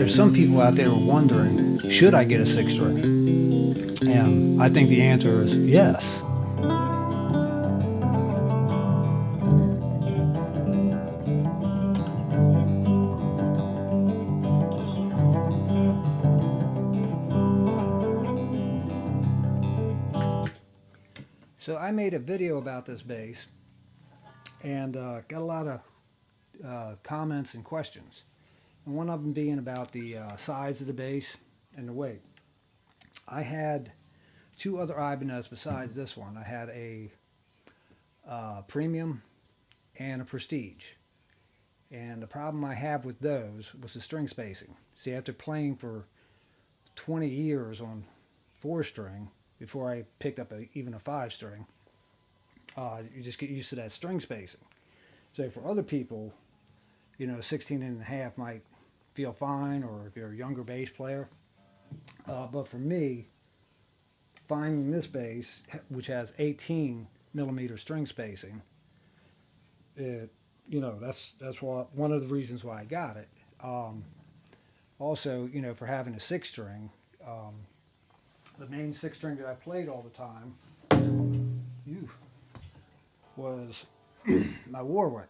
there's some people out there wondering, should I get a six string? And I think the answer is yes. So I made a video about this bass and got a lot of comments and questions. And one of them being about the size of the bass and the weight. I had two other Ibanez besides this one. I had a premium and a prestige. And the problem I have with those was the string spacing. See, after playing for 20 years on 4-string, before I picked up even a 5-string, you just get used to that string spacing. So for other people, 16 and a half might feel fine, or if you're a younger bass player. But for me, finding this bass, which has 18 millimeter string spacing, that's one of the reasons why I got it. Also, for having a 6-string, the main 6-string that I played all the time was my Warwick,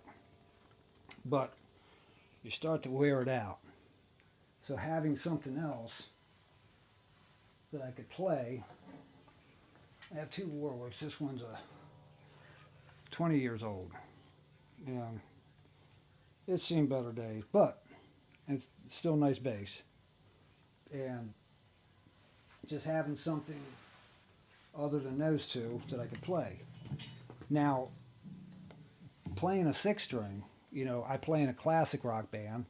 but you start to wear it out. So having something else that I could play, I have two Warwicks. This one's 20 years old. And it's seen better days, but it's still a nice bass. And just having something other than those two that I could play. Now, playing a 6-string, I play in a classic rock band,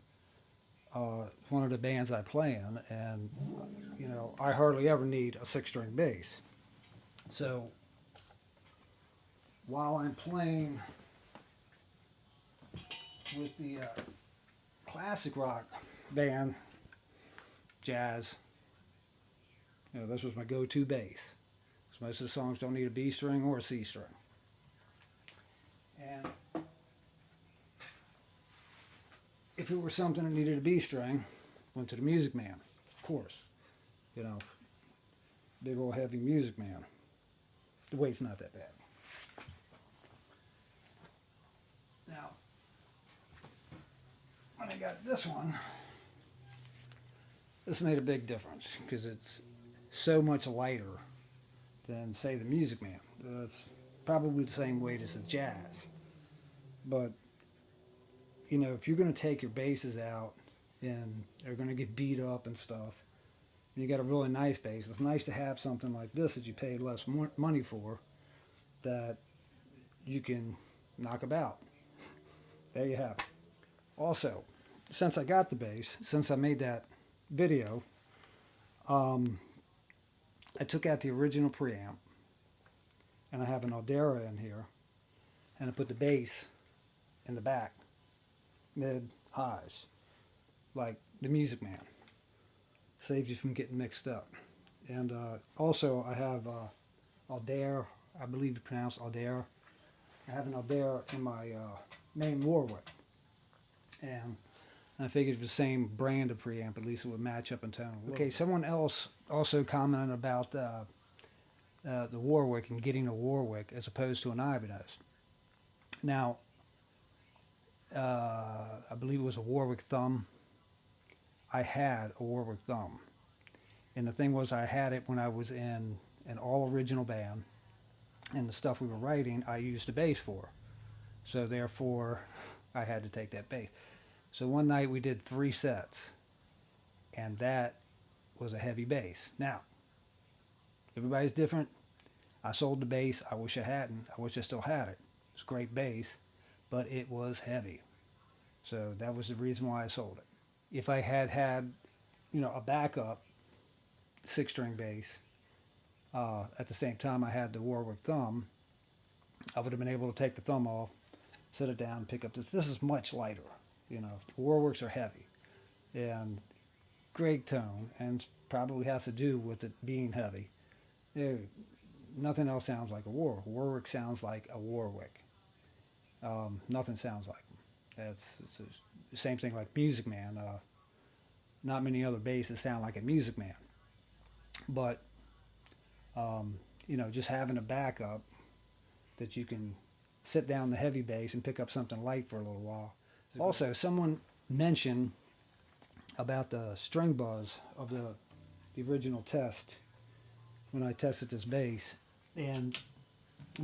one of the bands I play in, and, I hardly ever need a 6-string bass. So, while I'm playing with the classic rock band, jazz, this was my go-to bass. So most of the songs don't need a B string or a C string. And if it were something that needed a B string, went to the Music Man, of course. Big old heavy Music Man. The weight's not that bad. Now, when I got this one, this made a big difference because it's so much lighter than, say, the Music Man. It's probably the same weight as the Jazz. But, if you're going to take your basses out and they're going to get beat up and stuff, and you got a really nice bass, it's nice to have something like this that you paid less money for that you can knock about. There you have it. Also, since I got the bass, since I made that video, I took out the original preamp, and I have an Aldera in here, and I put the bass in the back, mid, highs, like the Music Man. Saves you from getting mixed up. And also I have Aldera, I believe it's pronounced Aldera. I have an Aldera in my main Warwick. And I figured if it's the same brand of preamp, at least it would match up in tone. Okay, someone else also commented about the Warwick and getting a Warwick as opposed to an Ibanez. Now, I believe it was a Warwick Thumb. I had a Warwick Thumb. And the thing was, I had it when I was in an all-original band, and the stuff we were writing, I used the bass for. So therefore, I had to take that bass. So one night we did 3 sets, and that was a heavy bass. Now, everybody's different. I sold the bass. I wish I hadn't. I wish I still had it. It's a great bass, but it was heavy. So that was the reason why I sold it. If I had had, a backup 6-string bass, at the same time I had the Warwick Thumb, I would have been able to take the thumb off, set it down, pick up this. This is much lighter. The Warwicks are heavy and great tone, and probably has to do with it being heavy. Nothing else sounds like a Warwick. Warwick sounds like a Warwick. Nothing sounds like them. It's the same thing like Music Man. not many other basses sound like a Music Man. But just having a backup that you can sit down the heavy bass and pick up something light for a little while. Also, someone mentioned about the string buzz of the original test when I tested this bass, and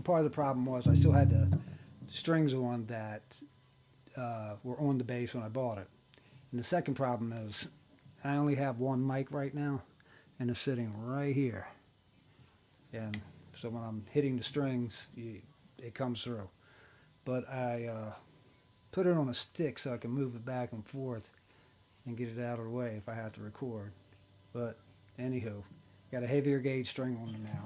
part of the problem was I still had the strings on that were on the bass when I bought it. And the second problem is I only have one mic right now, and it's sitting right here. And so when I'm hitting the strings, it comes through. But I put it on a stick so I can move it back and forth and get it out of the way if I have to record. But anywho, got a heavier gauge string on it now.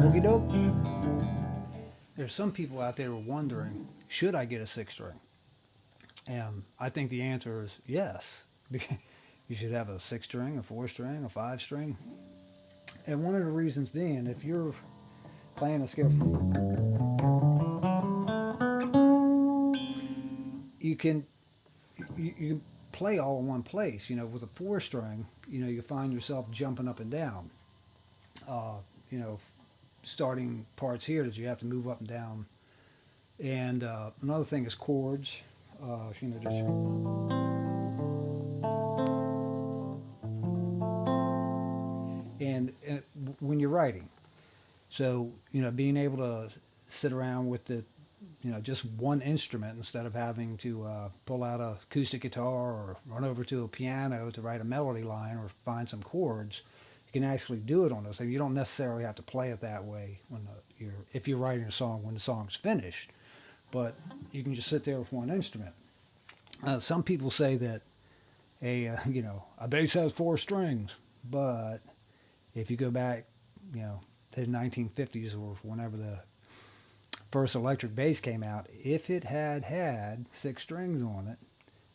Okie doke. There's some people out there wondering, should I get a 6-string? And I think the answer is yes. You should have a 6-string, a 4-string, a 5-string. And one of the reasons being, if you're playing a scale, you can play all in one place. With a 4-string, you find yourself jumping up and down. Starting parts here that you have to move up and down. And another thing is chords. Just and when you're writing, so being able to sit around with the just one instrument instead of having to pull out an acoustic guitar or run over to a piano to write a melody line or find some chords. You can actually do it on this. So you don't necessarily have to play it that way if you're writing a song when the song's finished. But you can just sit there with one instrument. Some people say that a bass has 4 strings, but if you go back, to the 1950s or whenever the first electric bass came out, if it had 6 strings on it,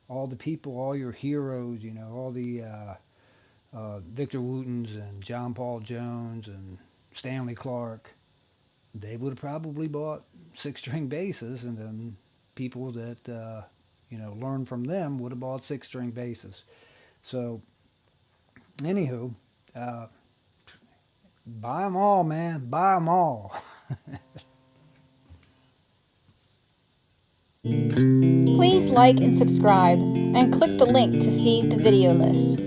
all the people, all your heroes, all the Victor Wootens and John Paul Jones and Stanley Clark, they would have probably bought 6-string basses, and then people that learned from them would have bought 6-string basses. So, anywho, buy them all, man. Buy them all. Please like and subscribe, and click the link to see the video list.